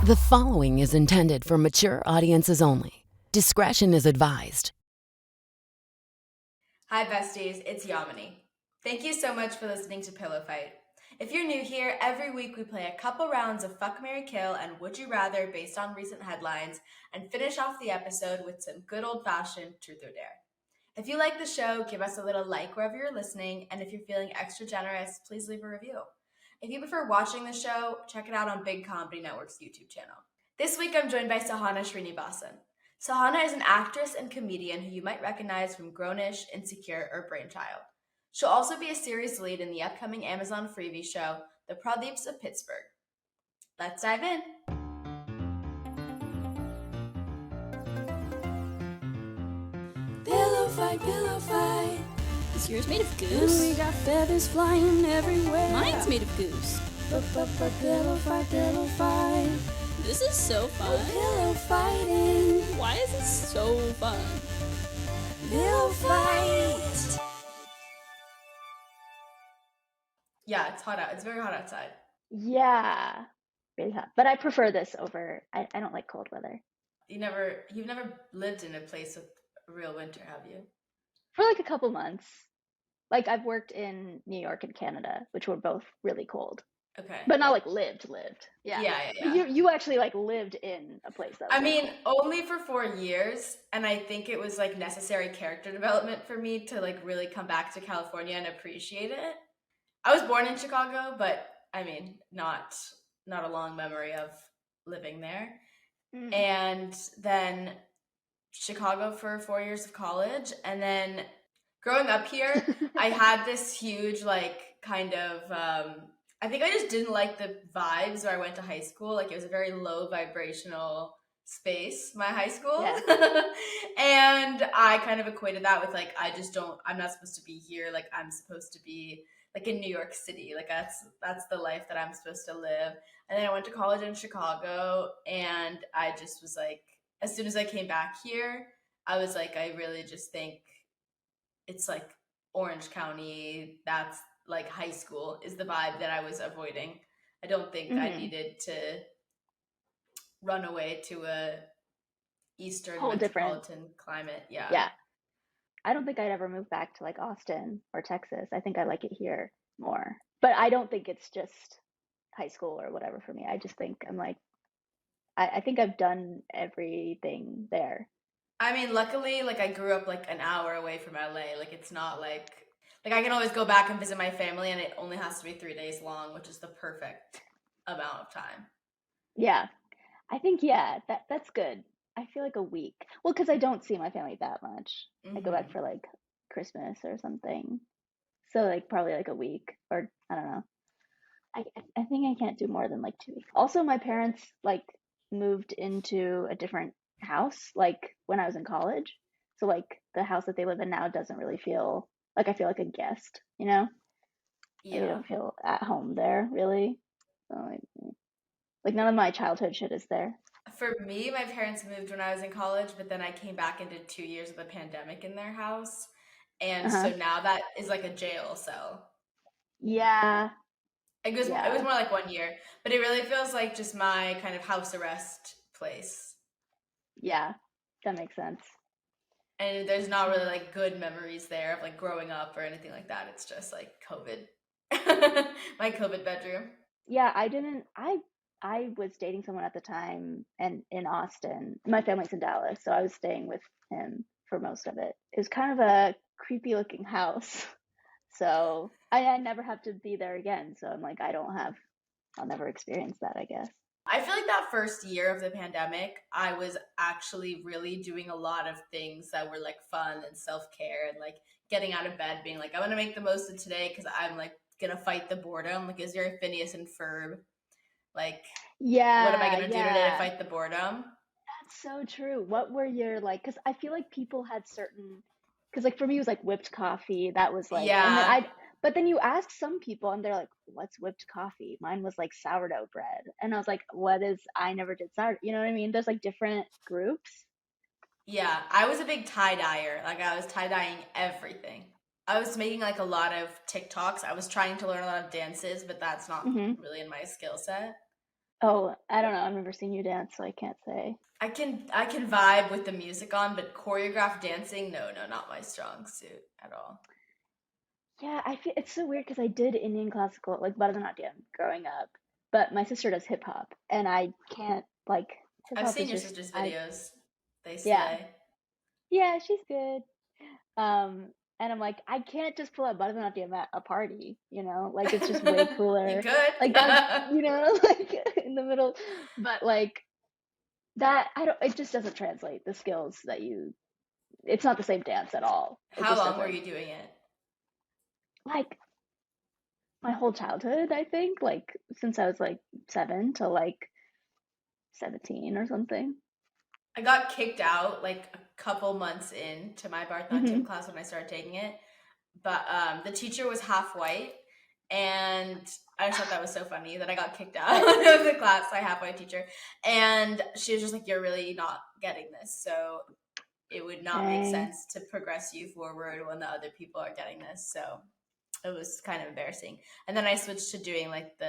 The following is intended for mature audiences only. Discretion is advised. Hi besties, it's Yamini. Thank you so much for listening to Pillow Fight. If you're new here, every week we play a couple rounds of Fuck, Marry, Kill and Would You Rather based on recent headlines and finish off the episode with some good old-fashioned Truth or Dare. If you like the show, give us a little like wherever you're listening, and if you're feeling extra generous, please leave a review. If you prefer watching the show, check it out on Big Comedy Network's YouTube channel. This week I'm joined by Sahana Srinivasan. Sahana is an actress and comedian who you might recognize from Grownish, Insecure, or Brainchild. She'll also be a series lead in the upcoming Amazon Freevee show, The Pradeeps of Pittsburgh. Let's dive in. Pillow fight, pillow fight. Is yours made of And goose? we got feathers flying everywhere. Mine's made of goose. Pillow fight, pillow fight. This is so fun. Pillow fighting. Why is this so fun? Pillow fight. Yeah, it's hot out. It's very hot outside. Yeah, really hot. But I prefer this over. I don't like cold weather. You've never lived in a place with real winter, have you? For like a couple months. Like I've worked in New York and Canada, which were both really cold. Okay. But not like lived. Yeah. Yeah. You actually like lived in a place that was I like, mean, cold. only for 4 years, and I think it was like necessary character development for me to like really come back to California and appreciate it. I was born in Chicago, but I mean, not a long memory of living there. And then Chicago for 4 years of college, and then growing up here, I had this huge like kind of I think I just didn't like the vibes where I went to high school. Like it was a very low vibrational space, my high school. Yeah. And I kind of equated that with like I'm not supposed to be here. Like I'm supposed to be like in New York City. Like that's the life that I'm supposed to live. And then I went to college in Chicago, and I just was like, as soon as I came back here, I was like, I really just think it's like Orange County. That's like high school is the vibe that I was avoiding. I don't think I needed to run away to a Eastern Whole different metropolitan climate. Yeah. Yeah. I don't think I'd ever move back to like Austin or Texas. I think I like it here more. But I don't think it's just high school or whatever for me. I just think I'm like, I think I've done everything there. I mean, luckily, like I grew up like an hour away from LA. Like it's not like I can always go back and visit my family, and it only has to be 3 days long, which is the perfect amount of time. Yeah. I think, yeah, that's good. I feel like a week. Well, because I don't see my family that much. I go back for like Christmas or something. So like probably like a week, or I don't know. I think I can't do more than like 2 weeks. Also, my parents like moved into a different house like when I was in college. So like the house that they live in now doesn't really feel like I feel like a guest, you know? Like, I Yeah. don't feel at home there really. So like none of my childhood shit is there. For me, my parents moved when I was in college, but then I came back and did 2 years of the pandemic in their house. And so now that is like a jail cell. Yeah. It was more like 1 year, but it really feels like just my kind of house arrest place. Yeah, that makes sense. And there's not really like good memories there of like growing up or anything like that. It's just like COVID. My COVID bedroom. Yeah, I was dating someone at the time and in Austin. My family's in Dallas, so I was staying with him for most of it. It was kind of a creepy looking house. So I never have to be there again. So I'm like, I'll never experience that, I guess. I feel like that first year of the pandemic, I was actually really doing a lot of things that were like fun and self-care, and like getting out of bed, being like, I want to make the most of today because I'm like gonna fight the boredom. Like, is your Phineas and Ferb? Like, Yeah. what am I gonna do today to fight the boredom? That's so true. What were your like? Because I feel like people had certain. Because like for me, it was like whipped coffee. That was like, and then but then you ask some people and they're like, what's whipped coffee? Mine was like sourdough bread. And I was like, I never did sourdough. You know what I mean? There's like different groups. Yeah, I was a big tie-dyer. Like I was tie-dyeing everything. I was making like a lot of TikToks. I was trying to learn a lot of dances, but that's not really in my skill set. Oh, I don't know. I've never seen you dance, so I can't say. I can vibe with the music on, but choreographed dancing, no, not my strong suit at all. Yeah, I feel it's so weird because I did Indian classical, like Bharatanatyam, growing up, but my sister does hip hop, and I can't like hip I've hop seen is your just sister's I videos. They yeah slay. yeah she's good. Um, and I'm like I can't just pull out Bharatanatyam at a party, like it's just way You cooler. Like could. that's like in the middle, but like that I don't. It just doesn't translate the skills that you. It's not the same dance at all. It How just long were doesn't. you doing it? Like my whole childhood, I think, like since I was like 7 to like 17 or something. I got kicked out like a couple months into my Bharatanatyam Hmm. class when I started taking it. But the teacher was half white, and I just thought that was so funny that I got kicked out of the class by a half white teacher. And she was just like, "You're really not getting this, so it would not make Dang. sense to progress you forward when the other people are getting this." So it was kind of embarrassing. And then I switched to doing like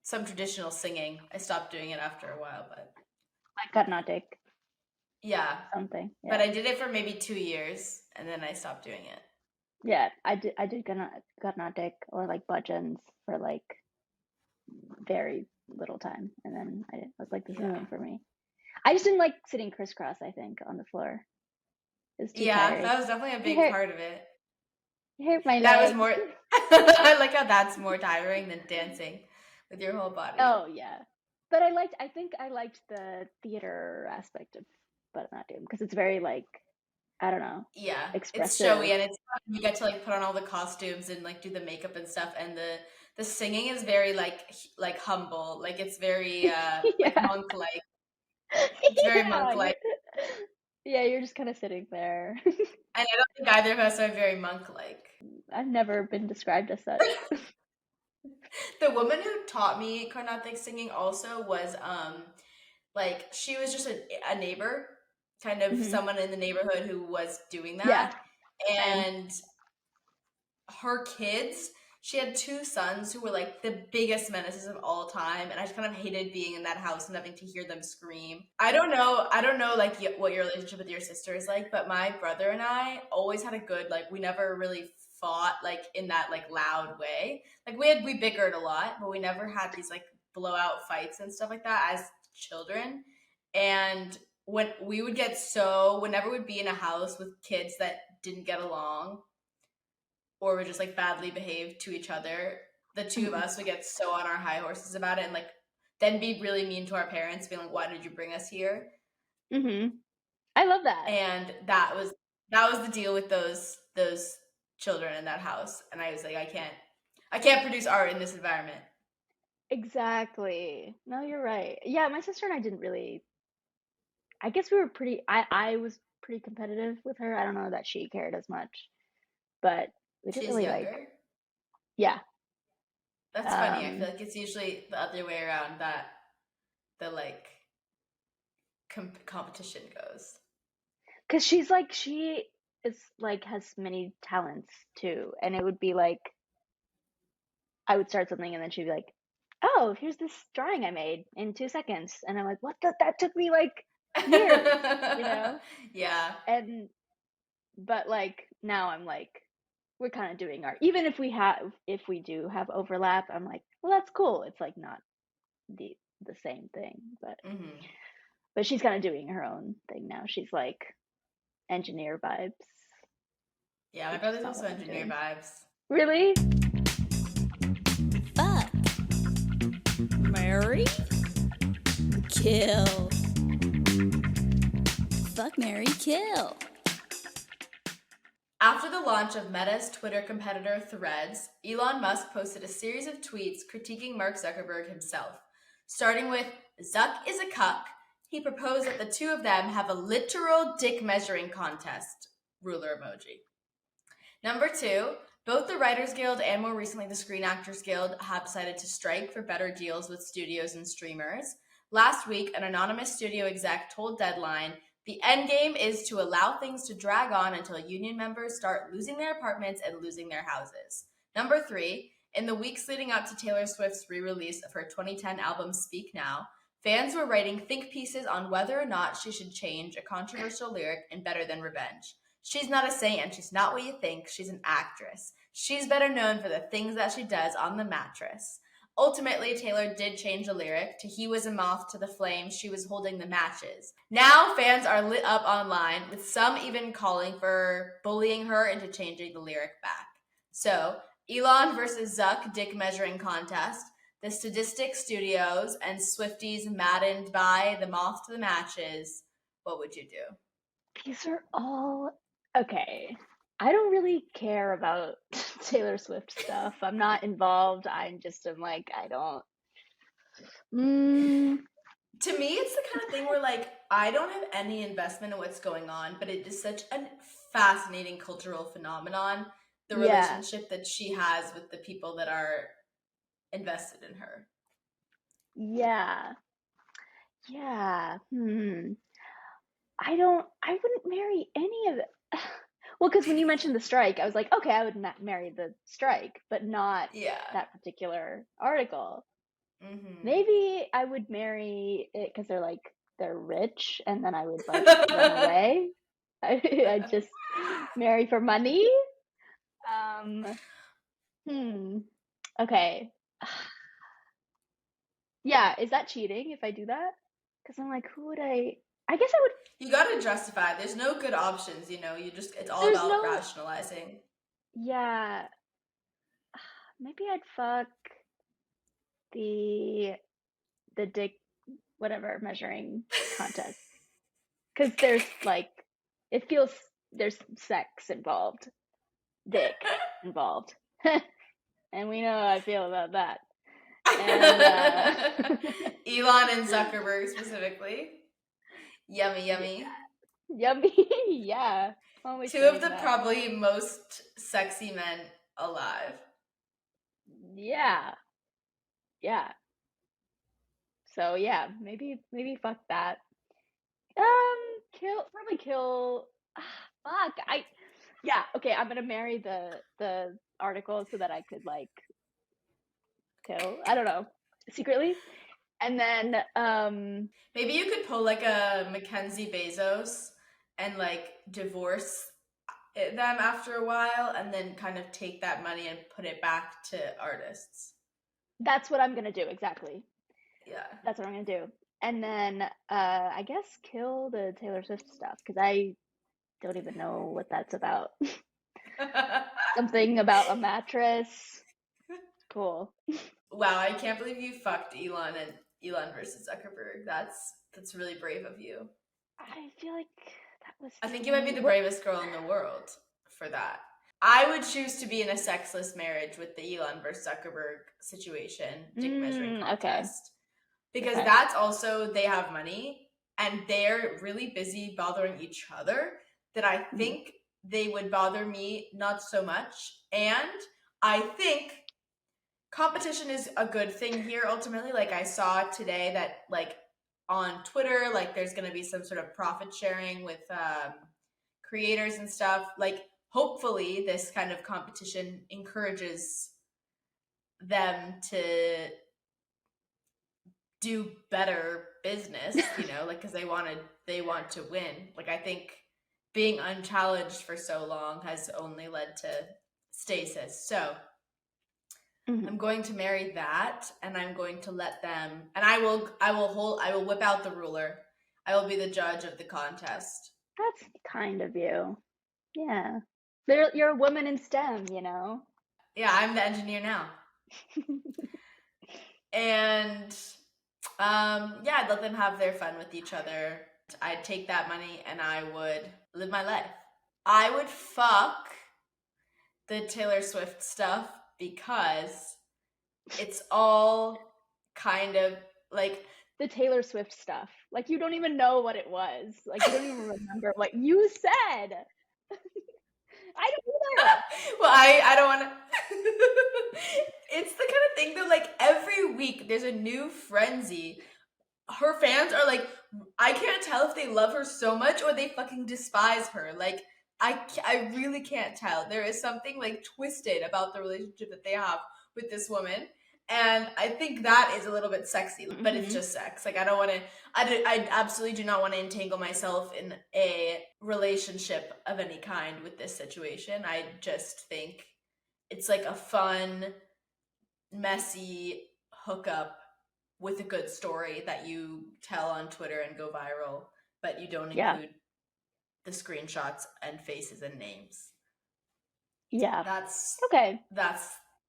some traditional singing. I stopped doing it after a while, but Like Carnatic yeah. something. But Yeah. I did it for maybe 2 years, and then I stopped doing it. Yeah, I did Carnatic or like bhajans for like very little time, and then I was like, this Yeah. isn't for me. I just didn't like sitting crisscross, I think, on the floor. It's too Yeah, tired. that was definitely a It big hurt part of it. it hurt my That was legs. more I like how that's more tiring than dancing with your whole body. Oh yeah. But I think I liked the theater aspect of Bharatanatyam because it's very like, I don't know, Yeah, it's expressive. showy and it's fun. You get to like put on all the costumes and like do the makeup and stuff, and the singing is very like humble. Like it's very like Yeah. monk like. It's very Yeah, monk like. you're just kind of sitting there. And I don't think either of us are very monk like. I've never been described as such. The woman who taught me Carnatic singing also was like she was just a neighbor, kind of Hmm. someone in the neighborhood who was doing Yeah, that. same. And her kids, she had 2 sons who were like the biggest menaces of all time, and I just kind of hated being in that house and having to hear them scream. I don't know like what your relationship with your sister is like, but my brother and I always had a good like we never really fought like in that like loud way. Like we bickered a lot, but we never had these like blowout fights and stuff like that as children. And whenever we'd be in a house with kids that didn't get along or were just like badly behaved to each other, the two of Hmm. us would get so on our high horses about it and like then be really mean to our parents, being like, "Why did you bring us here?" Hmm. I love that. And that was the deal with those children in that house. And I was like, I can't produce art in this environment. Exactly. No, you're right. Yeah, my sister and I didn't really. I guess we were pretty. I was pretty competitive with her. I don't know that she cared as much, but we didn't She's really like. younger. Yeah. That's funny. I feel Um, like it's usually the other way around that the like competition goes. because she is like has many talents too, and it would be like I would start something and then she'd be like, "Oh, here's this drawing I made in 2 seconds," and I'm like, "What? That took me like years, you know?" Yeah. And but like now I'm like, we're kind of doing art, even if we do have overlap. I'm like, well, that's cool. It's like not the same thing, Hmm. but she's kind of doing her own thing now. She's like engineer vibes, Yeah, my which is brother's not also what I'm engineer doing. vibes. Really? Fuck. Marry. Kill. Fuck, marry, kill. After the launch of Meta's Twitter competitor Threads, Elon Musk posted a series of tweets critiquing Mark Zuckerberg himself. Starting with, "Zuck is a cuck," he proposed that the two of them have a literal dick measuring contest. Ruler emoji. Number 2, both the Writers Guild and more recently the Screen Actors Guild have decided to strike for better deals with studios and streamers. Last week, an anonymous studio exec told Deadline, "The end game is to allow things to drag on until union members start losing their apartments and losing their houses." Number 3, In the weeks leading up to Taylor Swift's re-release of her 2010 album Speak Now, fans were writing think pieces on whether or not she should change a controversial lyric in Better Than Revenge. She's not a saint and she's not what you think. She's an actress. She's better known for the things that she does on the mattress. Ultimately, Taylor did change the lyric to "He was a moth to the flame, she was holding the matches." Now fans are lit up online, with some even calling for bullying her into changing the lyric back. So, Elon versus Zuck dick measuring contest, the Sadistic Studios, and Swifties maddened by the moth to the matches. What would you do? These are all okay. I don't really care about Taylor Swift stuff. I'm not involved. I'm like, I don't. To me, it's the kind of thing where, like, I don't have any investment in what's going on, but it is such a fascinating cultural phenomenon, the relationship that she has with the people that are invested in her. Yeah. I wouldn't marry any of it. Well, because when you mentioned the strike, I was like, okay, I would not marry the strike, but not that particular article. Mm-hmm. Maybe I would marry it because they're rich, and then I would like run away. I'd just marry for money. Okay. Yeah, is that cheating if I do that? Because I'm like, who would I guess I would. You gotta justify it. There's no good options, you know. It's all about rationalizing. Yeah. Maybe I'd fuck the dick whatever measuring contest. Because there's there's sex involved. Dick involved. And we know how I feel about that. And, Elon and Zuckerberg specifically. Yummy. Yummy, yeah. Always two of the probably most sexy men alive. Yeah. So yeah, maybe fuck that. Kill. Okay, I'm gonna marry the article so that I could like kill. I don't know, secretly. And then maybe you could pull like a Mackenzie Bezos and like divorce them after a while and then kind of take that money and put it back to artists. That's what I'm gonna do, exactly. Yeah. That's what I'm gonna do. And then I guess kill the Taylor Swift stuff, because I don't even know what that's about. Something about a mattress. Cool. Wow, I can't believe you fucked Elon and Elon versus Zuckerberg. That's really brave of you. I feel like that was. I think you might be the bravest girl in the world for that. I would choose to be in a sexless marriage with the Elon versus Zuckerberg situation, dick measuring contest. Because that's also, they have money and they're really busy bothering each other that I think they would bother me not so much. And I think competition is a good thing here ultimately. Like I saw today that like on Twitter, like there's going to be some sort of profit sharing with creators and stuff. Like hopefully this kind of competition encourages them to do better business, you know, like because they want to win. Like I think being unchallenged for so long has only led to stasis. So I'm going to marry that, and I'm going to let them, and I will whip out the ruler. I will be the judge of the contest. That's kind of you. Yeah. You're a woman in STEM, you know? Yeah, I'm the engineer now. And I'd let them have their fun with each other. I'd take that money and I would live my life. I would fuck the Taylor Swift stuff because it's all kind of like the Taylor Swift stuff. Like you don't even know what it was. Like you don't even remember what you said. I don't either. Well, I don't want to. It's the kind of thing that like every week there's a new frenzy. Her fans are like, I can't tell if they love her so much or they fucking despise her. Like I really can't tell. There is something like twisted about the relationship that they have with this woman. And I think that is a little bit sexy, but it's just sex. Like, I don't want to, I absolutely do not want to entangle myself in a relationship of any kind with this situation. I just think it's like a fun, messy hookup with a good story that you tell on Twitter and go viral, but you don't include the screenshots and faces and names. Yeah. That's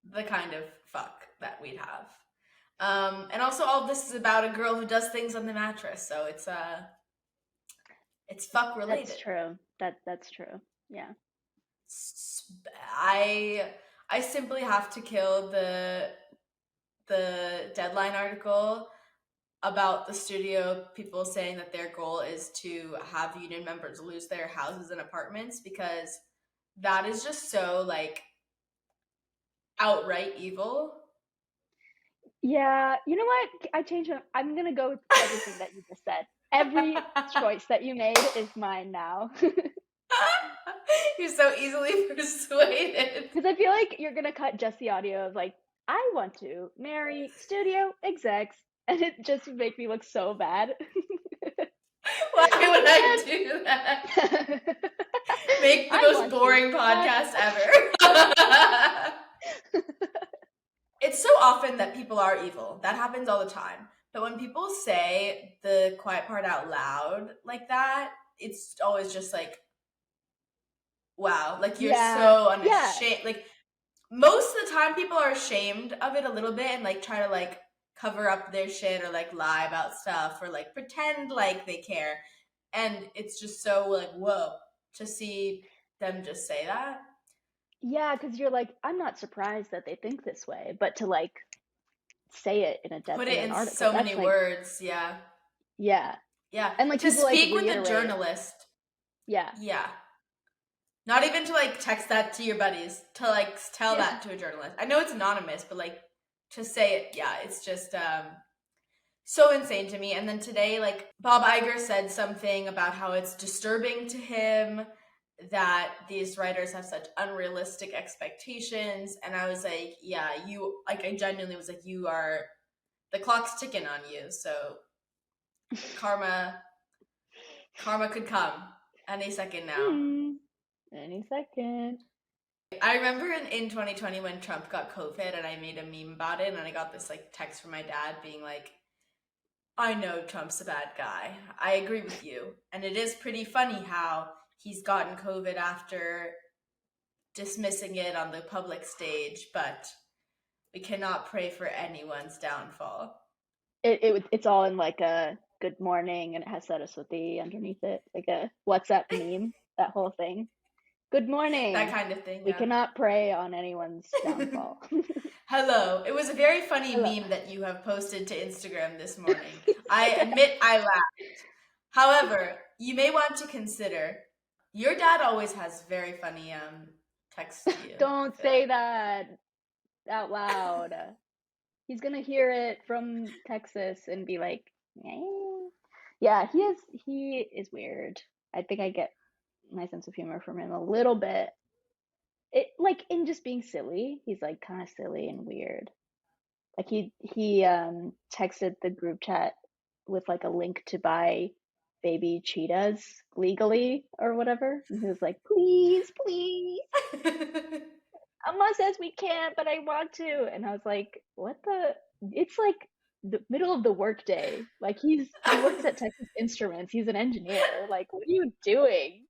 the kind of fuck that we'd have. And also all of this is about a girl who does things on the mattress, so it's fuck related. That's true. That's true. Yeah. I simply have to kill the Deadline article about the studio people saying that their goal is to have union members lose their houses and apartments, because that is just so like outright evil. Yeah, you know what? I changed it. I'm gonna go with everything that you just said. Every choice that you made is mine now. You're so easily persuaded. Because I feel like you're gonna cut just the audio of like, I want to marry studio execs, and it just would make me look so bad. Why would I do that? Make the most boring podcast ever. It's so often that people are evil. That happens all the time. But when people say the quiet part out loud like that, it's always just like, wow, like you're so unashamed. Like most of the time people are ashamed of it a little bit and like try to like cover up their shit or like lie about stuff or like pretend like they care. And it's just so like, whoa, to see them just say that. Yeah, because you're like, I'm not surprised that they think this way, but to like say it in a depth put it in article, so many words, yeah, and like to people, speak like, with a journalist, yeah, not even to like text that to your buddies, to like tell that to a journalist. I know it's anonymous, but like to say it, it's just so insane to me. And then today, like Bob Iger said something about how it's disturbing to him that these writers have such unrealistic expectations, and I was like, I genuinely was like, the clock's ticking on you, so karma could come any second now. Any second. I remember in 2020 when Trump got COVID and I made a meme about it, and I got this like text from my dad being like, I know Trump's a bad guy. I agree with you. And it is pretty funny how he's gotten COVID after dismissing it on the public stage, but we cannot pray for anyone's downfall. It's all in like a good morning, and it has Sahana Swiftie underneath it, like a WhatsApp meme, that whole thing. Good morning. That kind of thing. We cannot prey on anyone's downfall. Hello. It was a very funny meme that you have posted to Instagram this morning. I admit I laughed. However, you may want to consider, your dad always has very funny texts to you. Don't say that out loud. He's gonna hear it from Texas and be like, eh. Yeah, he is weird. I think I get my sense of humor from him a little bit. It like in just being silly. He's like kind of silly and weird. Like he texted the group chat with like a link to buy baby cheetahs legally or whatever, and he was like, please Amma says we can't, but I want to. And I was like, what the? It's like the middle of the workday. Like he works at Texas Instruments. He's an engineer. Like, what are you doing?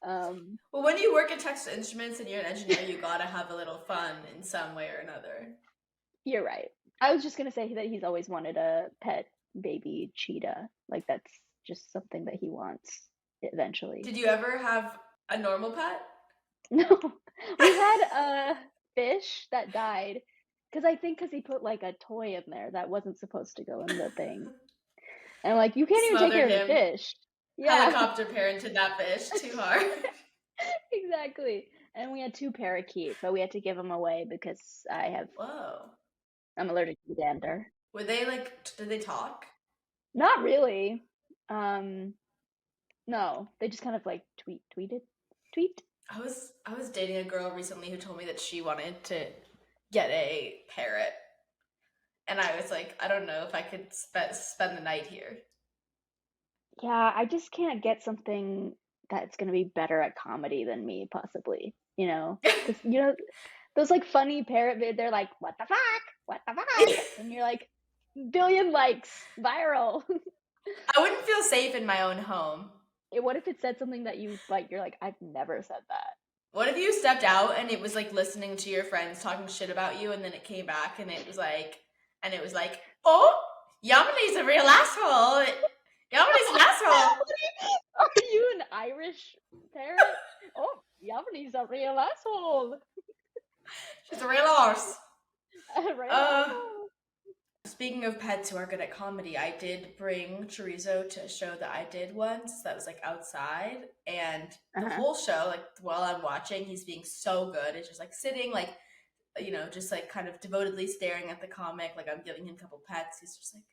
Well, when you work at Texas Instruments and you're an engineer, you gotta have a little fun in some way or another. You're right. I was just gonna say that he's always wanted a pet baby cheetah. Like that's just something that he wants eventually. Did you ever have a normal pet? No, we had a fish that died because he put like a toy in there that wasn't supposed to go in the thing. And like, you can't even take care of the fish. Yeah. Helicopter parented that fish too hard. Exactly. And we had 2 parakeets, but we had to give them away because I'm allergic to gander. Were they like, did they talk? Not really. No, they just kind of like tweet. I was dating a girl recently who told me that she wanted to get a parrot. And I was like, I don't know if I could spend the night here. Yeah, I just can't get something that's gonna be better at comedy than me, possibly. Because those like funny parrot they're like, what the fuck, what the fuck, and you're like, billion likes, viral. I wouldn't feel safe in my own home. What if it said something that you're like, I've never said that. What if you stepped out and it was like listening to your friends talking shit about you, and then it came back and it was like, oh, Yamini's a real asshole. Yamini's an asshole. What do you mean? Are you an Irish parrot? Oh, Yamini's a real asshole. She's a real arse. Right. Speaking of pets who are good at comedy, I did bring Chorizo to a show that I did once that was like outside, and the whole show, like while I'm watching, he's being so good. It's just like sitting, like, just like kind of devotedly staring at the comic, like I'm giving him a couple pets. He's just like,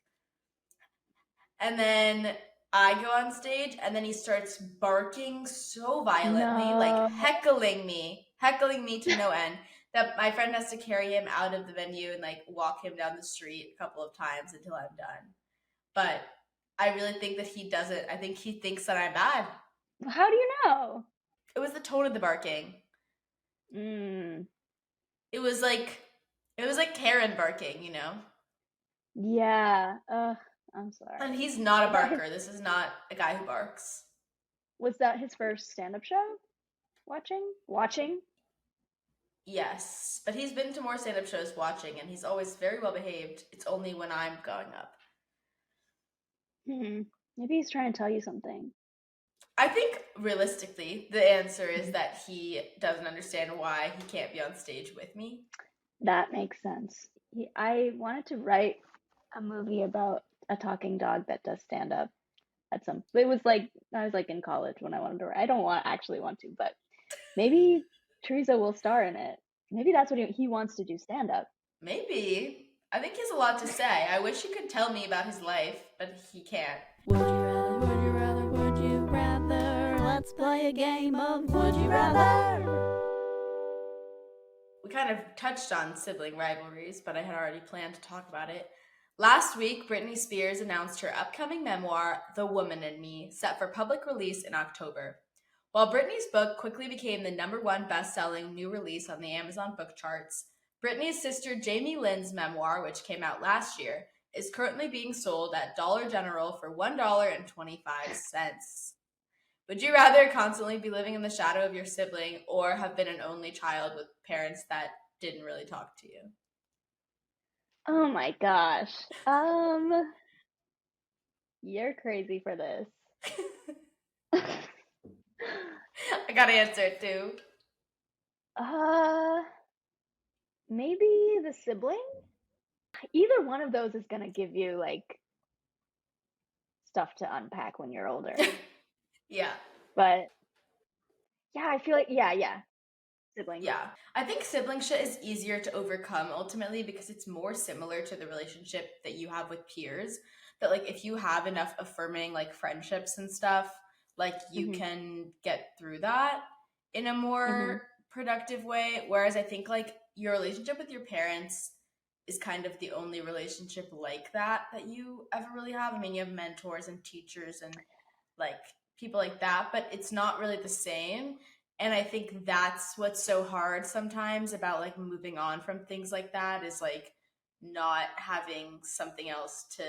and then I go on stage, and then he starts barking so violently, like heckling me to no end, that my friend has to carry him out of the venue and like walk him down the street a couple of times until I'm done. But I really think that he doesn't. I think he thinks that I'm bad. How do you know? It was the tone of the barking. It was like Karen barking, Yeah. I'm sorry. And he's not a barker. This is not a guy who barks. Was that his first stand-up show? Watching? Yes, but he's been to more stand-up shows watching, and he's always very well behaved. It's only when I'm going up. Maybe he's trying to tell you something. I think realistically, the answer is that he doesn't understand why he can't be on stage with me. That makes sense. I wanted to write a movie about a talking dog that does stand up it was like, I was like in college when I wanted to write. I don't actually want to, but maybe Teresa will star in it. Maybe that's what he wants to do, stand up. Maybe. I think he has a lot to say. I wish he could tell me about his life, but he can't. Would you rather, would you rather, would you rather? Let's play a game of Would You Rather. We kind of touched on sibling rivalries, but I had already planned to talk about it. Last week, Britney Spears announced her upcoming memoir, The Woman in Me, set for public release in October. While Britney's book quickly became the #1 best-selling new release on the Amazon book charts, Britney's sister Jamie Lynn's memoir, which came out last year, is currently being sold at Dollar General for $1.25. Would you rather constantly be living in the shadow of your sibling or have been an only child with parents that didn't really talk to you? Oh my gosh. You're crazy for this. I gotta answer it too. Maybe the sibling? Either one of those is gonna give you like stuff to unpack when you're older. Yeah. But yeah, I feel like yeah. Sibling. Yeah. I think sibling shit is easier to overcome ultimately because it's more similar to the relationship that you have with peers. That like if you have enough affirming like friendships and stuff, like you can get through that in a more productive way. Whereas I think like your relationship with your parents is kind of the only relationship like that you ever really have. I mean, you have mentors and teachers and like people like that, but it's not really the same. And I think that's what's so hard sometimes about like moving on from things like that is like not having something else to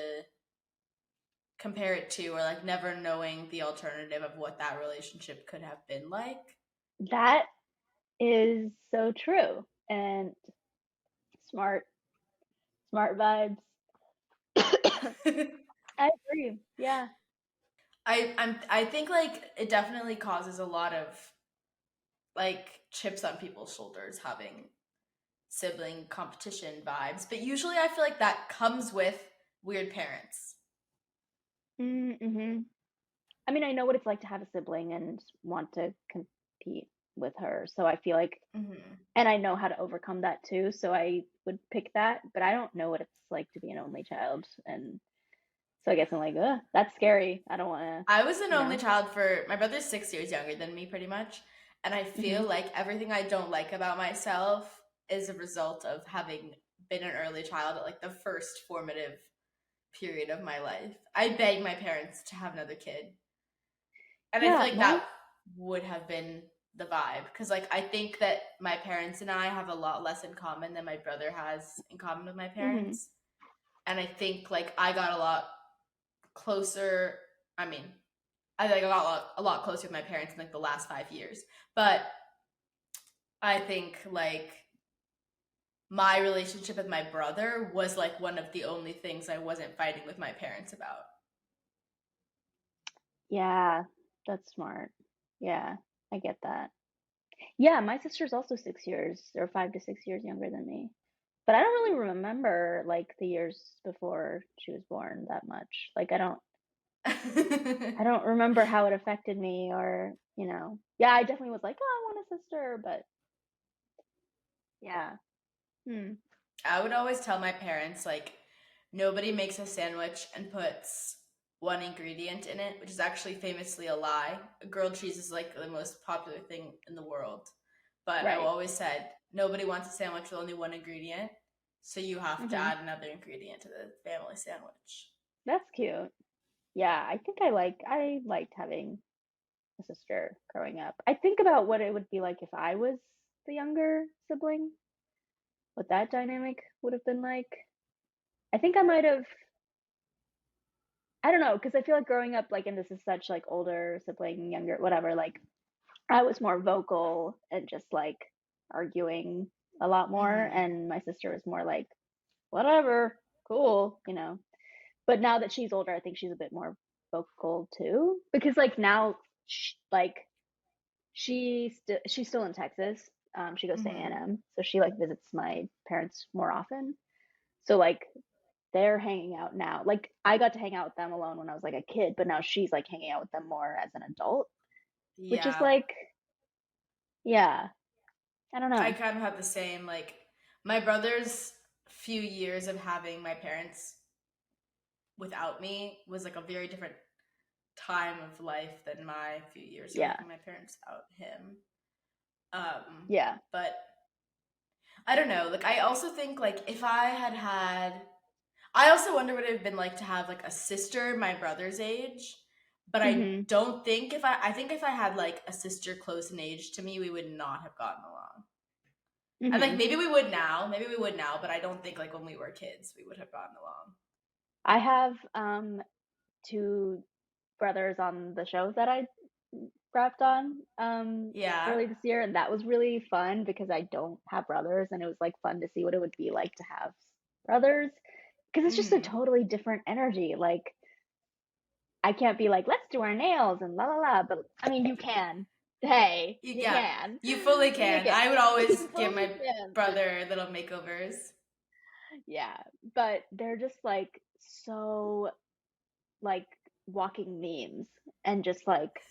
compare it to, or like never knowing the alternative of what that relationship could have been like. That is so true. And smart vibes. I agree. Yeah. I think like it definitely causes a lot of like chips on people's shoulders having sibling competition vibes, but usually I feel like that comes with weird parents. I mean, I know what it's like to have a sibling and want to compete with her, so I feel like and I know how to overcome that too, so I would pick that, but I don't know what it's like to be an only child, and so I guess I'm like, ugh, that's scary. I don't want to. I was an only child for my brother's 6 years younger than me, pretty much, and I feel like everything I don't like about myself is a result of having been an early child at like the first formative period of my life. I begged my parents to have another kid. And I feel like that would have been the vibe. Because like I think that my parents and I have a lot less in common than my brother has in common with my parents. And I think like I got a lot closer. I mean, I think I got a lot closer with my parents in like the last 5 years. But I think like my relationship with my brother was like one of the only things I wasn't fighting with my parents about. Yeah, that's smart. Yeah, I get that. Yeah, my sister's also 6 years or 5 to 6 years younger than me. But I don't really remember like the years before she was born that much. Like I don't remember how it affected me or, you know. Yeah, I definitely was like, oh, I want a sister, but yeah. I would always tell my parents, like, nobody makes a sandwich and puts one ingredient in it, which is actually famously a lie. Grilled cheese is like the most popular thing in the world. But Right. I always said, nobody wants a sandwich with only one ingredient, so you have to add another ingredient to the family sandwich. That's cute. Yeah, I think I liked having a sister growing up. I think about what it would be like if I was the younger sibling, what that dynamic would have been like. I think I might have, I don't know, because I feel like growing up, like, and this is such like older sibling, younger, whatever, like, I was more vocal and just like arguing a lot more, and my sister was more like, whatever, cool, you know. But now that she's older, I think she's a bit more vocal too, because like now, she's still in Texas. She goes to A&M, so she like visits my parents more often. So like they're hanging out now. Like I got to hang out with them alone when I was like a kid, but now she's like hanging out with them more as an adult, which is like, yeah, I don't know. I kind of have the same, like, my brother's few years of having my parents without me was like a very different time of life than my few years of having my parents without him. But I don't know, like I also think like if I I also wonder what it would have been like to have like a sister my brother's age, but I don't think I think if I had like a sister close in age to me, we would not have gotten along. And like maybe we would now, but I don't think like when we were kids we would have gotten along. I have 2 brothers on the show that I wrapped on early this year, and that was really fun because I don't have brothers, and it was like fun to see what it would be like to have brothers, because it's just a totally different energy. Like I can't be like, let's do our nails and la la la, but I mean you can. Hey, you can. You fully can. I would always give my brother little makeovers. Yeah, but they're just like so like walking memes, and just like,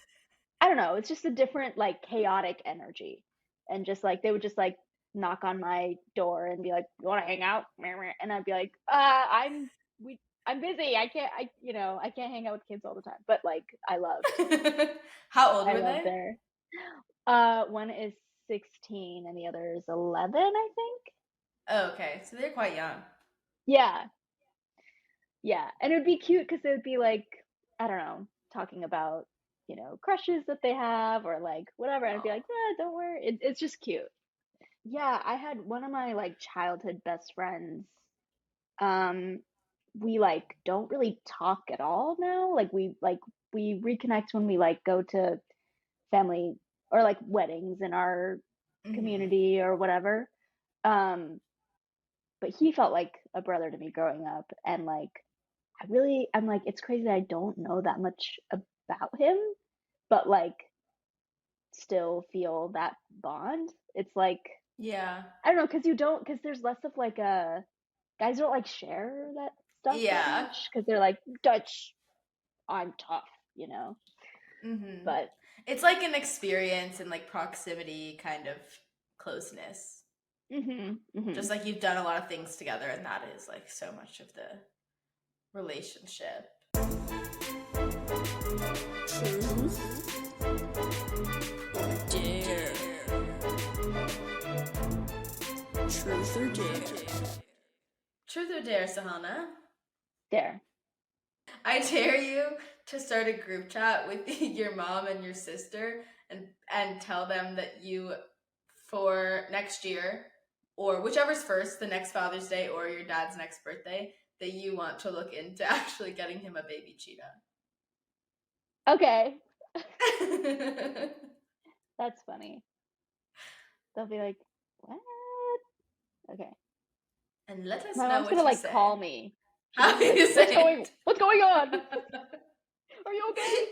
I don't know, it's just a different like chaotic energy. And just like they would just like knock on my door and be like, you want to hang out? And I'd be like, I'm busy. I can't hang out with kids all the time. But like I love. How old were they? One is 16 and the other is 11, I think. Oh, okay. So they're quite young. Yeah. Yeah. And it would be cute because they would be like, I don't know, talking about, you know, crushes that they have or like whatever. And I'd be like, yeah, don't worry. It's just cute. Yeah. I had one of my like childhood best friends. We like don't really talk at all now. Like we reconnect when we like go to family or like weddings in our community or whatever. But he felt like a brother to me growing up, and like I'm like, it's crazy that I don't know that much about him, but like still feel that bond. It's like, I don't know, because there's less of like guys don't like share that stuff that much because they're like, Dutch, I'm tough, you know. But it's like an experience and like proximity kind of closeness. Just like you've done a lot of things together, and that is like so much of the relationship. Truth or dare? Truth or dare? Truth or dare, Sahana? Dare. I dare you to start a group chat with your mom and your sister and tell them that you, for next year, or whichever's first, the next Father's Day or your dad's next birthday, that you want to look into actually getting him a baby cheetah. Okay. That's funny. They'll be like, what? Okay. And let us My know mom's what gonna you like say. call me. How She's do you like, say it? what's going on? Are you okay?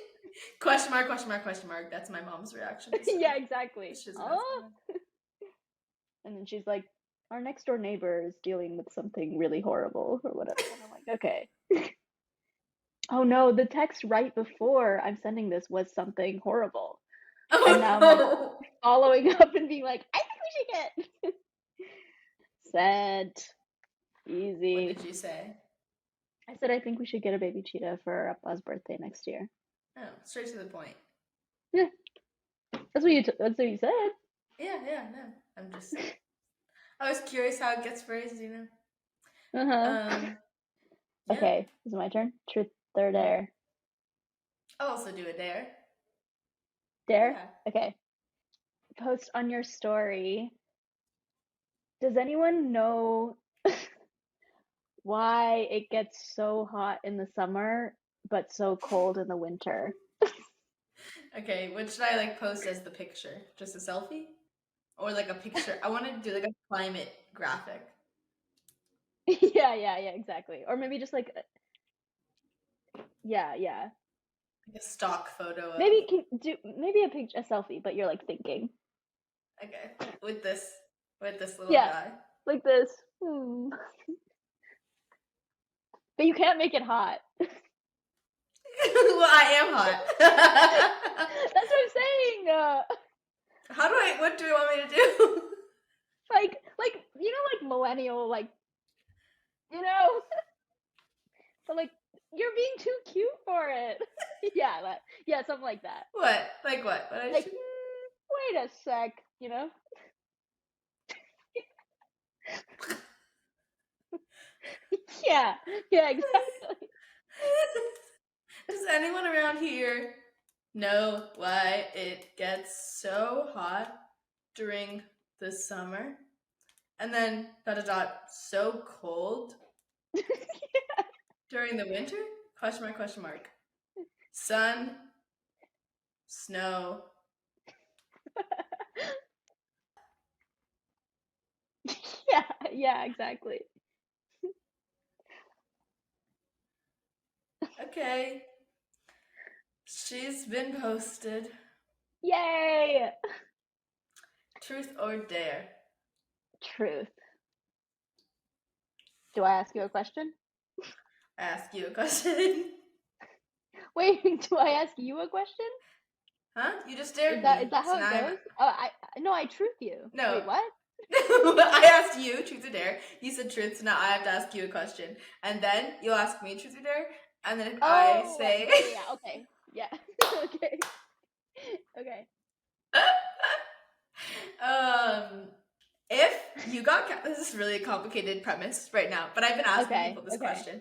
Question mark, question mark, question mark. That's my mom's reaction. So Yeah, exactly. she doesn't know what's going on. And then she's like, our next door neighbor is dealing with something really horrible or whatever. And I'm like, okay. Oh no, the text right before I'm sending this was something horrible. Oh, And now I'm like following up and being like, I think we should get sent. Easy. What did you say? I said I think we should get a baby cheetah for Appa's birthday next year. Oh, straight to the point. Yeah. That's what you said. Yeah, no. I was curious how it gets phrased, you know? Uh-huh. Yeah. Okay, is it my turn? Truth or dare? I'll also do a dare. Dare? Yeah. Okay. Post on your story. Does anyone know why it gets so hot in the summer but so cold in the winter? Okay, what should I post as the picture? Just a selfie? Or a picture? I want to do a climate graphic. Yeah, exactly. Or maybe just yeah. A stock photo of... Maybe a picture, a selfie, but you're thinking. Okay, with this little Yeah, guy. like this. But you can't make it hot. Well, I am hot. That's what I'm saying. What do you want me to do? Millennial, but you're being too cute for it. Yeah, something like that. What? What? What wait a sec, Yeah, exactly. Does anyone around here know why it gets so hot during the summer? And then so cold during the winter? Question mark, question mark. Sun, snow. Yeah, exactly. Okay. She's been posted. Yay! Truth or dare? Truth. Do I ask you a question? Ask you a question. Wait, do I ask you a question? Huh? You just dared Is me. that how it goes? I truth you. No. Wait, what? I asked you truth or dare. You said truth, so now I have to ask you a question. And then you'll ask me truth or dare. And then if I say... Yeah, okay. Yeah. Okay. If you got... This is really a complicated premise right now, but I've been asking people this question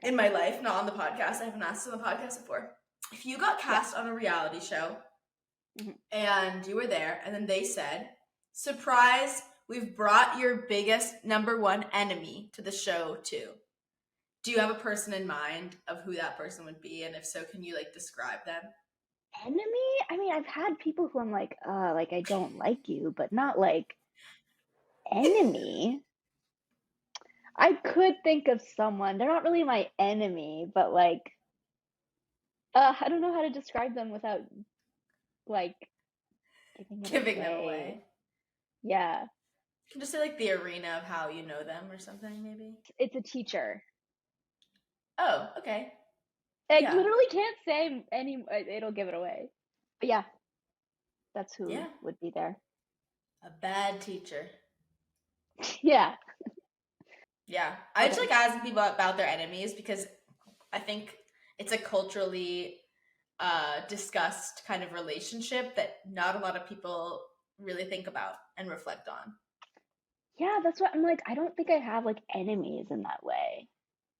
in my life, not on the podcast. I haven't asked on the podcast before. If you got cast on a reality show and you were there, and then they said, surprise, we've brought your biggest number one enemy to the show too. Do you have a person in mind of who that person would be? And if so, can you describe them? Enemy? I mean, I've had people who I'm I don't like you, but not enemy. I could think of someone. They're not really my enemy, but I don't know how to describe them without giving them away. Yeah. You can just say the arena of how you know them or something, maybe. It's a teacher. Oh, okay. I literally can't say any. It'll give it away. But yeah, that's who would be there. A bad teacher. Yeah. Yeah. I just asking people about their enemies because I think it's a culturally discussed kind of relationship that not a lot of people really think about and reflect on. Yeah, that's what I'm like, I don't think I have like enemies in that way.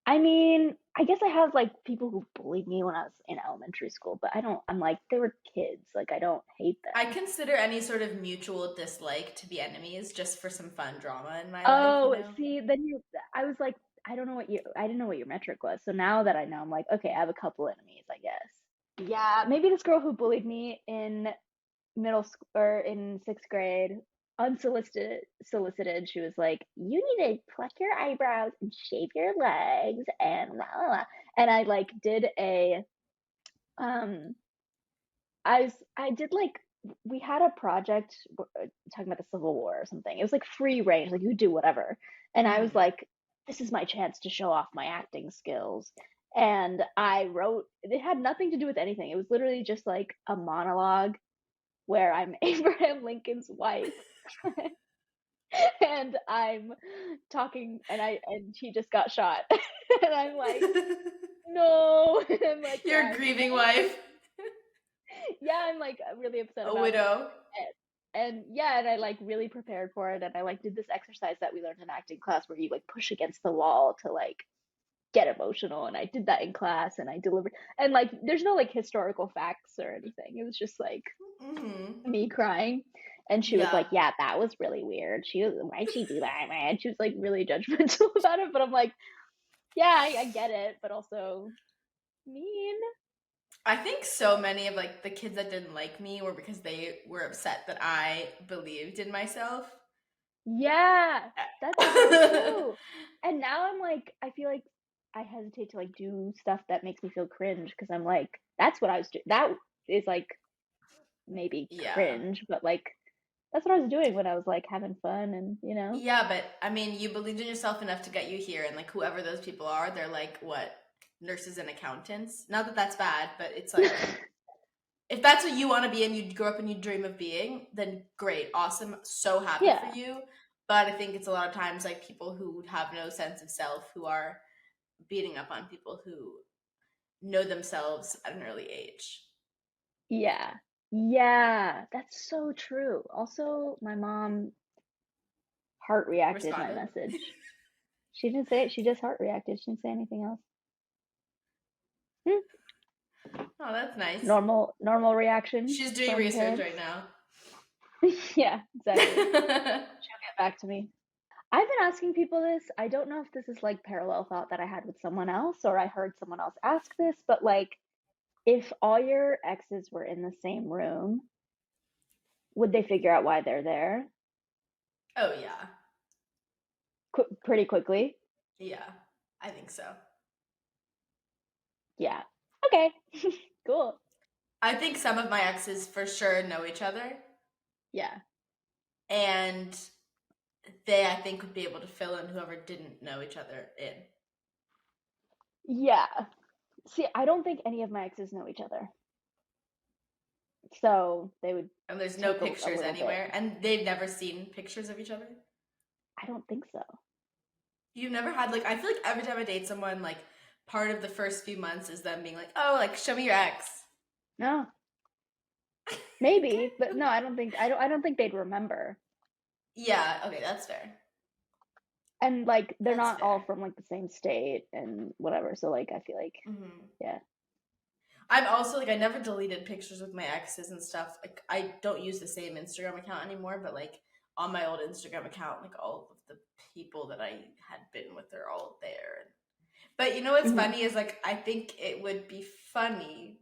I mean, I guess I have like people who bullied me when I was in elementary school, but I'm like, they were kids. Like, I don't hate I them. consider any sort of mutual dislike to be enemies just for some fun drama in my life, you Oh, know? see, then I was like, I didn't know what your metric was. So now that I know, I'm like, okay, I have a couple enemies, I guess. Yeah, maybe this girl who bullied me in middle school or in sixth grade, solicited, she was like, "You need to pluck your eyebrows and shave your legs and la la la." And I like did a um I did like we had a project talking about the Civil War or something. It was like free range, like you could do whatever. And I was Mhm. like, this is my chance to show off my acting skills. And I wrote, it had nothing to do with anything. It was literally just like a monologue where I'm Abraham Lincoln's wife and I'm talking and he just got shot. And I'm like, no. And I'm like Your crying. grieving wife, Yeah, I'm like really upset a about it. widow. And yeah, and I like really prepared for it and I like did this exercise that we learned in acting class where you like push against the wall to like get emotional and I did that in class and I delivered and like there's no like historical facts or anything. It was just like Hmm. me crying. And she was Yeah. like, "Yeah, that was really weird. Why'd she do that, man?" She was like really judgmental about it, but I'm like, "Yeah, I get it, but also mean." I think so many of like the kids that didn't like me were because they were upset that I believed in myself. Yeah, that's so true. And now I'm like, I feel like I hesitate to like do stuff that makes me feel cringe because I'm like, that's what I was doing. That is like maybe Yeah. cringe, but like that's what I was doing when I was like having fun and Yeah, but I mean, you believed in yourself enough to get you here, and like whoever those people are, they're like what, nurses and accountants. Not that that's bad, but it's like if that's what you want to be and you grow up and you dream of being, then great, awesome, so happy for Yeah, you. But I think it's a lot of times like people who have no sense of self who are beating up on people who know themselves at an early age. yeah, yeah, that's so true. Also, my mom heart reacted my Responded. message. She didn't say it, she just heart reacted. She didn't say anything else. Hmm. Oh, that's nice. Normal reaction She's doing from research parents. right now. Yeah, exactly. She'll get back to me. I've been asking people this. I don't know if this is like parallel thought that I had with someone else or I heard someone else ask this, but like if all your exes were in the same room, would they figure out why they're there Oh yeah. pretty quickly? Yeah. I think so. Yeah. Okay. Cool. I think some of my exes for sure know each other, Yeah. and they I think would be able to fill in whoever didn't know each other in. Yeah. See, I don't think any of my exes know each other. So they would And there's no take a pictures little bit. anywhere, and they've never seen pictures of each other. I don't think so. You've never had like I feel like every time I date someone, like part of the first few months is them being like, "Oh, like show me your ex." No. Maybe, but no, I don't think they'd remember. Yeah, okay, that's fair. And like they're That's not all fair. from like the same state and whatever. So like I feel like Hmm. yeah. I'm also like I never deleted pictures with my exes and stuff. Like I don't use the same Instagram account anymore, but like on my old Instagram account, like all of the people that I had been with are all there. But you know what's Hmm. funny is like I think it would be funny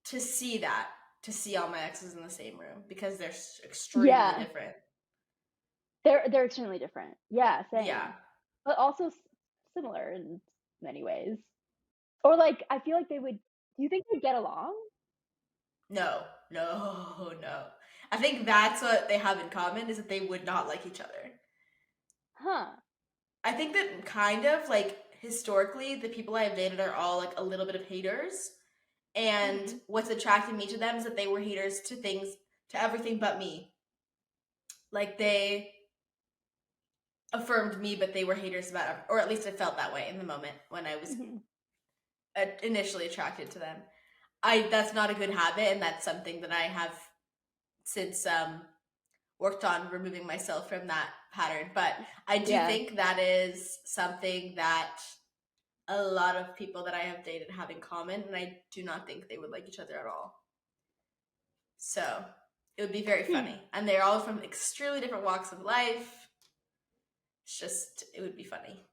to see that to see all my exes in the same room because they're extremely Yeah, different. they're extremely different. Yeah, Yeah. same. But also similar in many ways. Or like I feel like they would. Do you think they'd get along? No, no, no. I think that's what they have in common is that they would not like each other. Huh. I think that kind of like historically, the people I have dated are all like a little bit of haters. And Hmm. what's attracted me to them is that they were haters to things, to everything but me. Like they affirmed me, but they were haters about, or at least I felt that way in the moment when I was Hmm. initially attracted to them. That's not a good habit, and that's something that I have since worked on removing myself from that pattern. But I do Yeah. think that is something that a lot of people that I have dated have in common, and I do not think they would like each other at all. So it would be very funny. And they're all from extremely different walks of life. It's just, it would be funny.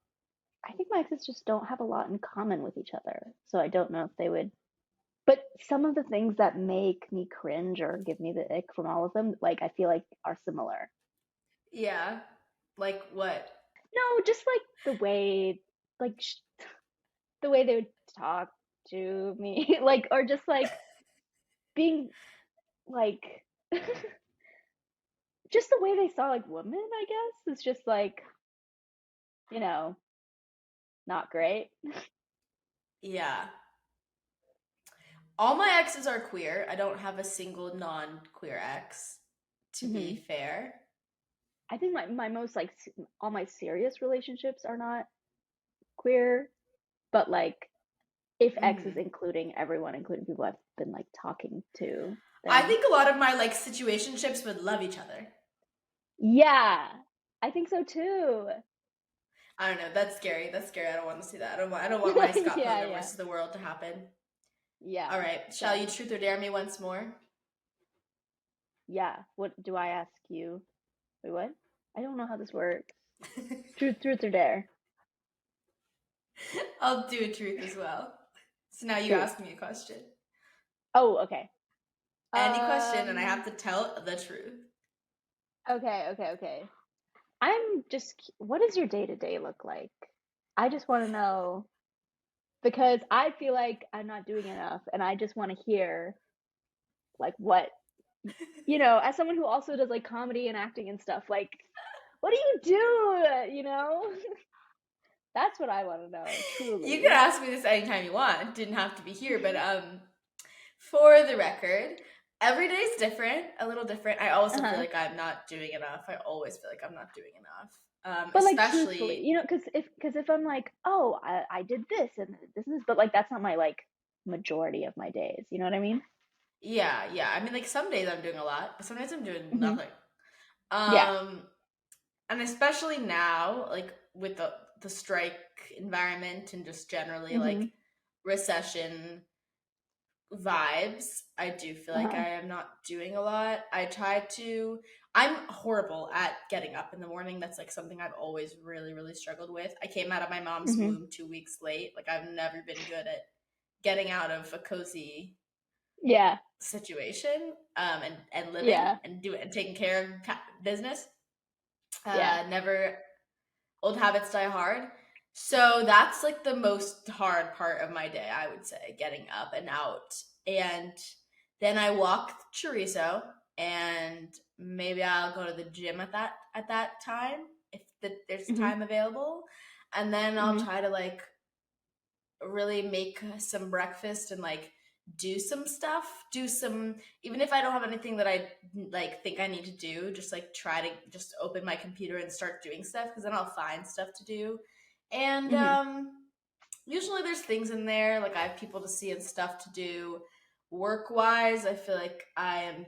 I think my exes just don't have a lot in common with each other. So I don't know if they would. But some of the things that make me cringe or give me the ick from all of them, like I feel like are similar. Yeah. Like what? No, just like the way, like the way they would talk to me, like, or just like being like, just the way they saw like women, I guess, is just like, you know, not great. Yeah. All my exes are queer. I don't have a single non-queer ex, to be fair. I think my most like all my serious relationships are not queer, but like if X is including everyone, including people I've been like talking to, I then think a lot of my like situationships would love each other. yeah, I think so too. I don't know. That's scary. That's scary. I don't want to see that. I don't want my Scott Yeah, Pilgrim yeah. versus the world to happen. Yeah. All right. Shall you truth or dare me once more? Yeah. What do I ask you? Wait, what? I don't know how this works. Truth or dare? I'll do a truth as well. So now you Truth. ask me a question. Oh, okay. Any question, and I have to tell the truth. Okay. I'm just, what does your day-to-day look like? I just want to know because I feel like I'm not doing enough and I just want to hear like what, as someone who also does like comedy and acting and stuff, like what do you do, That's what I want to know, truly. You can ask me this anytime you want. It didn't have to be here, but for the record, every day is different, a little different. I also feel like I'm not doing enough. I always feel like I'm not doing enough. But like especially, truthfully, because if I'm like, oh, I did this and this, but like that's not my like majority of my days. You know what I mean? yeah. I mean, like some days I'm doing a lot, but some days I'm doing nothing. Yeah. And especially now, like with the strike environment and just generally like recession vibes, I do feel like I am not doing a lot. I'm horrible at getting up in the morning. That's like something I've always really, really struggled with. I came out of my mom's womb 2 weeks late. Like I've never been good at getting out of a cozy situation and living and taking care of business. Never, old habits die hard. So that's like the most hard part of my day, I would say, getting up and out. And then I walk chorizo, and maybe I'll go to the gym at that time if there's time available. And then I'll try to like really make some breakfast and like do some stuff, even if I don't have anything that I like think I need to do, just like try to just open my computer and start doing stuff, because then I'll find stuff to do. And usually there's things in there, like I have people to see and stuff to do. Work wise, I feel like I am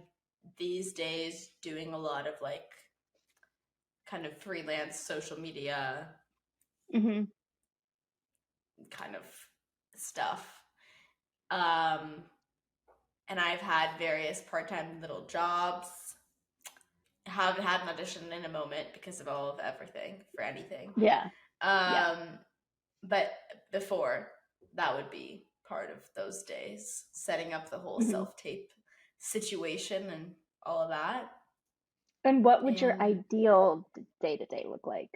these days doing a lot of like kind of freelance social media kind of stuff. And I've had various part-time little jobs. I haven't had an audition in a moment because of all of everything for anything. But before, that would be part of those days, setting up the whole self-tape situation and all of that. And what would your ideal day-to-day look like?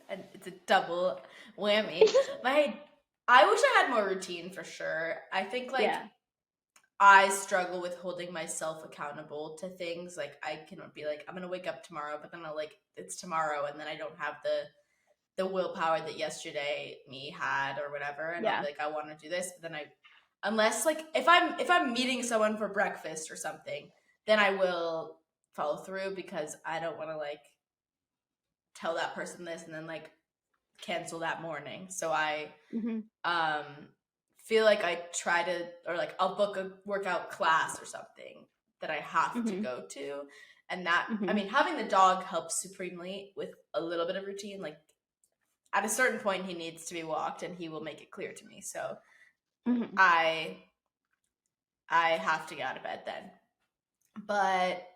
And it's a double whammy. I wish I had more routine for sure. I think like I struggle with holding myself accountable to things. Like I cannot be like, I'm gonna wake up tomorrow, but then I'll like it's tomorrow, and then I don't have the willpower that yesterday me had or whatever, and I'll be like, I want to do this, but then unless like if I'm meeting someone for breakfast or something, then I will follow through, because I don't want to like tell that person this and then like cancel that morning. So I feel like I try to, or like I'll book a workout class or something that I have to Mhm. go to. And that, I Mhm. mean, having the dog helps supremely with a little bit of routine. Like at a certain point, he needs to be walked, and he will make it clear to me. So Mhm. I have to get out of bed then. But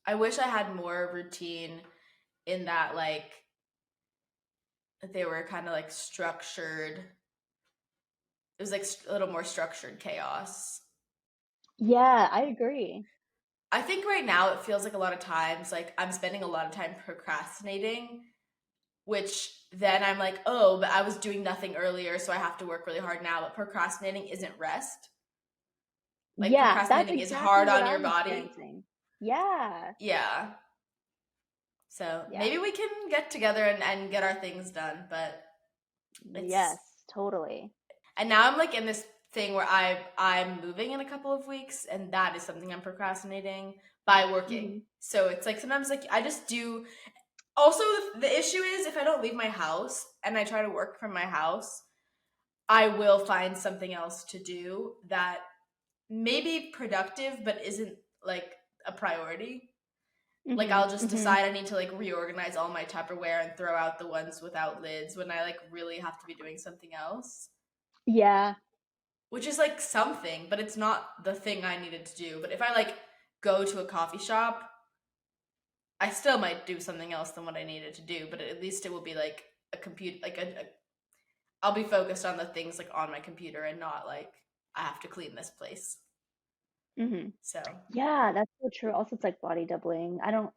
I wish I had more routine in that, like, they were kind of like structured. It was like a little more structured chaos. Yeah, I agree. I think right now it feels like a lot of times like I'm spending a lot of time procrastinating, which then I'm like, oh, but I was doing nothing earlier, so I have to work really hard now. But procrastinating isn't rest. Like Yeah, that's procrastinating is exactly hard what on your I'm body. experiencing. Yeah. Yeah. So Yeah. maybe we can get together and get our things done. But it's, Yes, totally. and now I'm like in this thing where I'm moving in a couple of weeks, and that is something I'm procrastinating by working. Mhm. So it's like sometimes like I just do. Also, the issue is if I don't leave my house and I try to work from my house, I will find something else to do that may be productive but isn't like a priority. Like Mhm. I'll just Mhm. decide I need to like reorganize all my Tupperware and throw out the ones without lids when I like really have to be doing something else. Yeah. Which is like something, but it's not the thing I needed to do. But if I like go to a coffee shop, I still might do something else than what I needed to do, but at least it will be like a computer, like I'll be focused on the things like on my computer and not like I have to clean this place. Mhm. So Yeah, that's so true. Also, it's like body doubling. I don't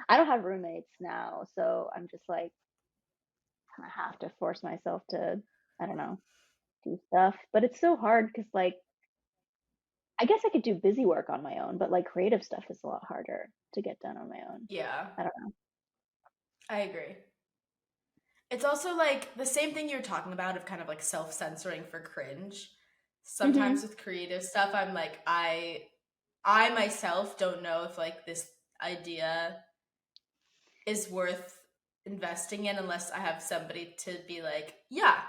have roommates now, so I'm just like kind of have to force myself to, I don't know, do stuff. But it's so hard because like I guess I could do busy work on my own, but like creative stuff is a lot harder to get done on my own. yeah, I don't know. I agree. It's also like the same thing you're talking about of kind of like self-censoring for cringe. Sometimes Mhm. with creative stuff, I'm like, I myself don't know if like this idea is worth investing in unless I have somebody to be like, yeah.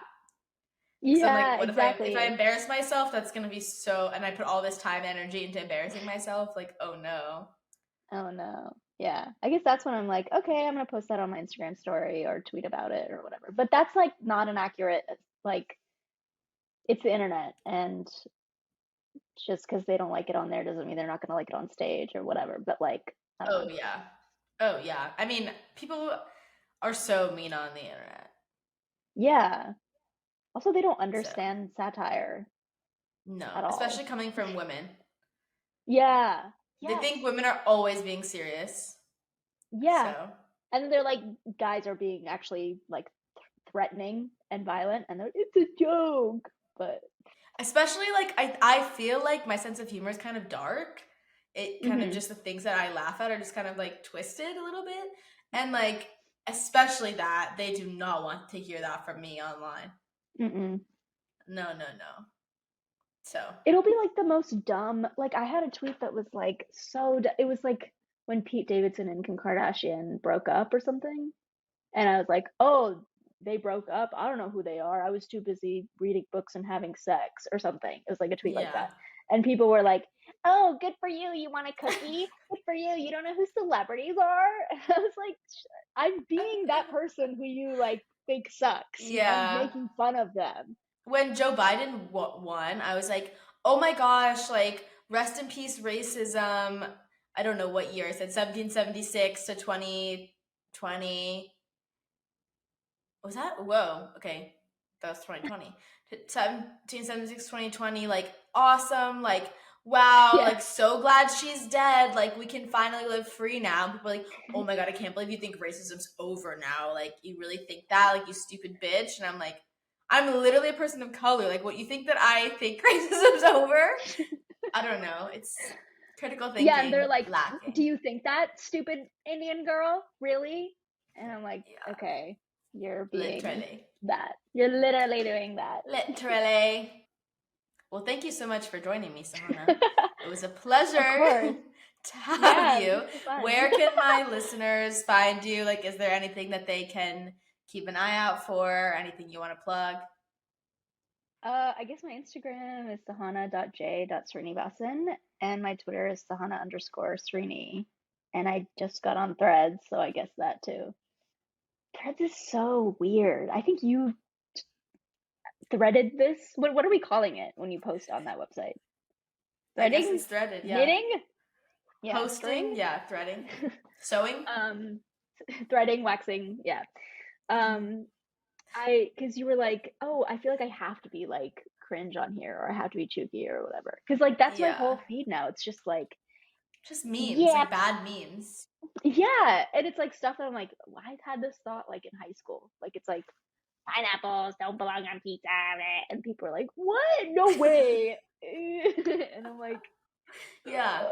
Because I'm like, Yeah, what if I exactly. embarrass myself? That's gonna be so, and I put all this time, energy into embarrassing myself. Like, oh no. Oh no. Yeah. I guess that's when I'm like, okay, I'm gonna post that on my Instagram story or tweet about it or whatever. But that's like not an accurate, like, it's the internet, and just because they don't like it on there doesn't mean they're not gonna like it on stage or whatever. But like, I don't Oh know. yeah. Oh yeah. I mean, people are so mean on the internet. Yeah. Also, they don't So understand satire no, at especially all. coming from women. Yeah. They Yes. think women are always being serious. Yeah. So And they're like, guys are being actually like threatening and violent, and they're, it's a joke. But, especially like I feel like my sense of humor is kind of dark. It kind of mm-hmm. just the things that I laugh at are just kind of like twisted a little bit. And like especially that they do not want to hear that from me online. Mm-mm. No, no, no. So It'll be like the most dumb. Like I had a tweet that was like it was like when Pete Davidson and Kim Kardashian broke up or something, and I was like, oh, they broke up. I don't know who they are. I was too busy reading books and having sex or something. It was like a tweet like yeah. that, and people were like, oh, good for you. You want a cookie? Good for you. You don't know who celebrities are. And I was like, I'm being that person who you like think sucks. You know, I'm Yeah. making fun of them. When Joe Biden won, I was like, oh my gosh, like rest in peace racism. I don't know what year. I said 1776 to 2020. Was that? Whoa. Okay. That was 2020. 1776, 2020. Like, awesome. Like, wow. Yeah. Like, so glad she's dead. Like, we can finally live free now. People are like, oh my God, I can't believe you think racism's over now. Like, you really think that? Like, you stupid bitch. And I'm like, I'm literally a person of color. Like, what, you think that I think racism's over? I don't know. It's critical Yeah, and they're thinking like, "Do lacking. you think that, stupid Indian girl? Really?" And I'm like, Yeah, "Okay, you're being literally. that. You're literally doing that." Literally. Well, thank you so much for joining me, Sahana. It was a pleasure Of course. to have Yeah, this you. was so fun. Where can my listeners find you? Like, is there anything that they can keep an eye out for? Anything you want to plug? I guess my Instagram is sahana.j.srinivasan and my Twitter is sahana_srini. And I just got on Threads, so I guess that too. Threads is so weird. I think you threaded this. What are we calling it when you post on that website? I guess Threading? it's threaded, yeah. Knitting? Yeah, Posting, string? yeah, threading. Sewing? Threading, waxing, yeah. Because you were like, oh, I feel like I have to be like cringe on here or I have to be chooky or whatever. Because like that's my whole feed now. It's just like, just memes, yeah, like bad memes. yeah. And it's like stuff that I'm like, well, I had this thought like in high school. Like it's like pineapples don't belong on pizza. And people are like, what? No way. And I'm like, yeah.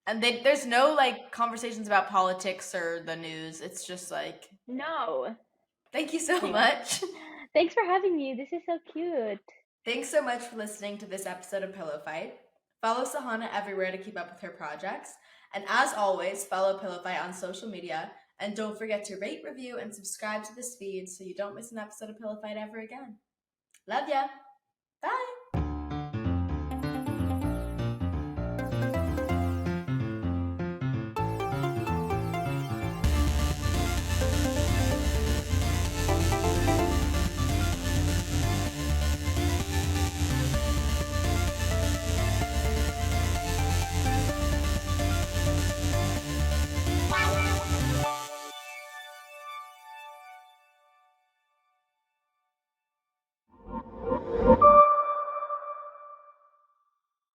And there's no like conversations about politics or the news. It's just like, no. Thank you so much. Thanks for having me. This is so cute. Thanks so much for listening to this episode of Pillow Fight. Follow Sahana everywhere to keep up with her projects. And as always, follow Pillow Fight on social media. And don't forget to rate, review, and subscribe to this feed so you don't miss an episode of Pillow Fight ever again. Love ya. Bye.